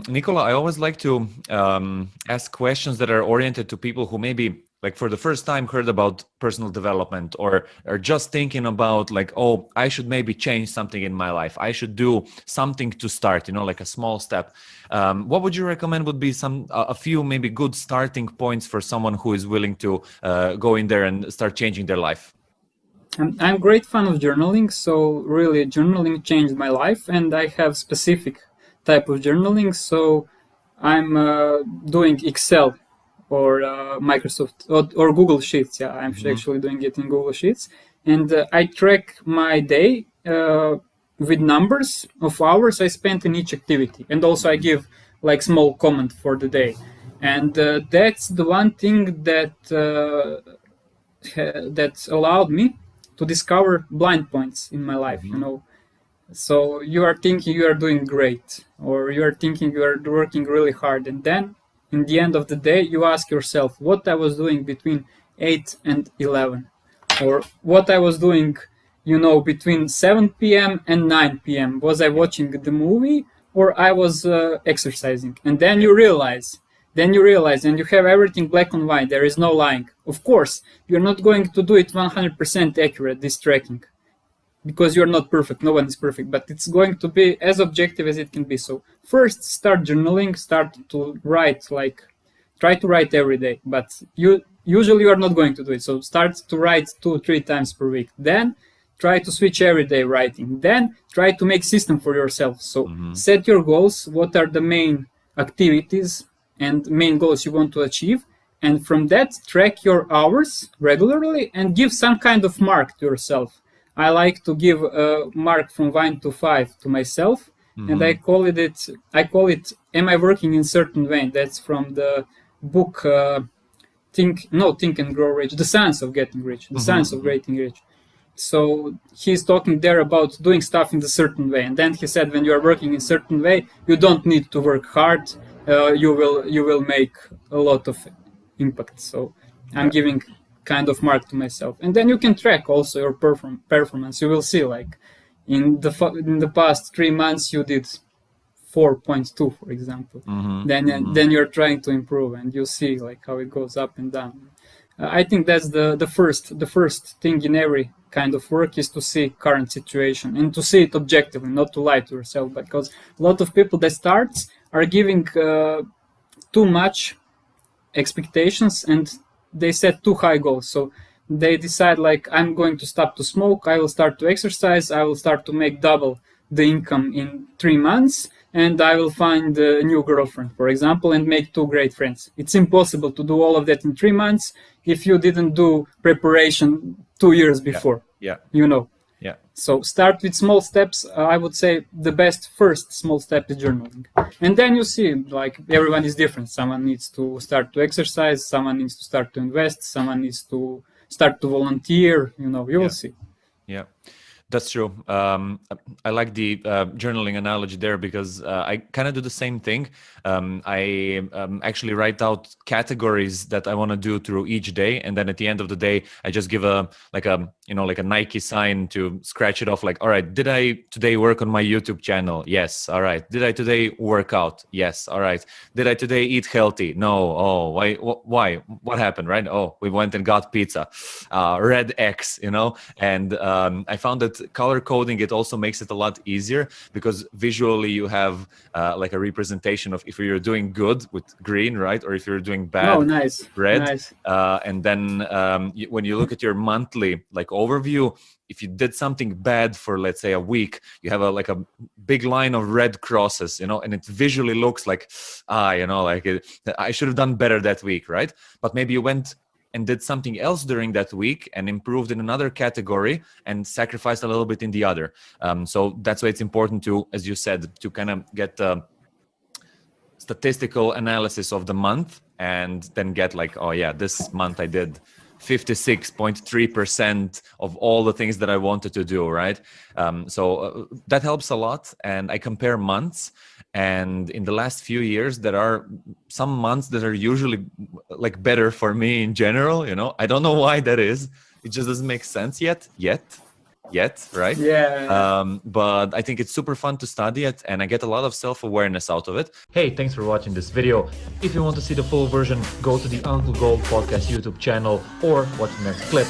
Nikola, I always like to ask questions that are oriented to people who maybe like for the first time heard about personal development or are just thinking about like, oh, I should maybe change something in my life. I should do something to start, like a small step. What would you recommend would be a few maybe good starting points for someone who is willing to go in there and start changing their life? I'm a great fan of journaling, so really journaling changed my life, and I have specific type of journaling. So I'm doing Excel or Microsoft or Google Sheets. Yeah, I'm actually doing it in Google Sheets, and I track my day with numbers of hours I spent in each activity, and also I give like small comment for the day, and that's the one thing that allowed me to discover blind points in my life. So you are thinking you are doing great, or you are thinking you are working really hard, and then in the end of the day you ask yourself what I was doing between 8 and 11, or what I was doing between 7 p.m. and 9 p.m. Was I watching the movie or I was exercising? And then you realize and you have everything black and white. There is no lying. Of course you're not going to do it 100% accurate, this tracking, because you're not perfect. No one is perfect, but it's going to be as objective as it can be. So first, start journaling. Start to write, try to write every day, but usually you are not going to do it. So start to write 2-3 times per week. Then try to switch everyday writing. Then try to make system for yourself. So set your goals. What are the main activities and main goals you want to achieve? And from that, track your hours regularly and give some kind of mark to yourself. I like to give a mark from 1 to 5 to myself, and I call it. Am I working in certain way? That's from the book Think and Grow Rich, The Science of Getting Rich, The Science of Getting Rich. So he's talking there about doing stuff in a certain way, and then he said when you are working in a certain way, you don't need to work hard. You will make a lot of impact. So I'm giving kind of mark to myself, and then you can track also your performance. You will see, like in the past 3 months you did 4.2, for example. Then you're trying to improve, and you see like how it goes up and down. I think that's the first thing in every kind of work, is to see current situation and to see it objectively, not to lie to yourself, because a lot of people that starts are giving too much expectations, and they set too high goals. So they decide like, I'm going to stop to smoke, I will start to exercise, I will start to make double the income in 3 months, and I will find a new girlfriend, for example, and make 2 great friends. It's impossible to do all of that in 3 months if you didn't do preparation 2 years before. Yeah. So start with small steps. I would say the best first small step is journaling. And then you see, like, everyone is different. Someone needs to start to exercise, someone needs to start to invest, someone needs to start to volunteer, you will see. Yeah. That's true. I like the journaling analogy there, because I kind of do the same thing. I actually write out categories that I want to do through each day, and then at the end of the day, I just give a Nike sign to scratch it off. Like, all right, did I today work on my YouTube channel? Yes. All right. Did I today work out? Yes. All right. Did I today eat healthy? No. Oh, why? What happened? Right? Oh, we went and got pizza. Red X. And I found that color coding, it also makes it a lot easier, because visually you have like a representation of if you're doing good with green, right, or if you're doing bad, red. Nice. And then when you look at your monthly like overview, if you did something bad for, let's say, a week, you have a big line of red crosses, and it visually looks like I should have done better that week, right? But maybe you went and did something else during that week and improved in another category and sacrificed a little bit in the other. So that's why it's important to, as you said, to kind of get statistical analysis of the month, and then get like, oh yeah, this month I did 56.3% of all the things that I wanted to do, right? So that helps a lot. And I compare months. And in the last few years, there are some months that are usually like better for me in general. I don't know why that is. It just doesn't make sense yet. yet, right? Yeah. But I think it's super fun to study it, and I get a lot of self-awareness out of it. Hey, thanks for watching this video. If you want to see the full version, go to the Uncle Gold Podcast YouTube channel or watch the next clip.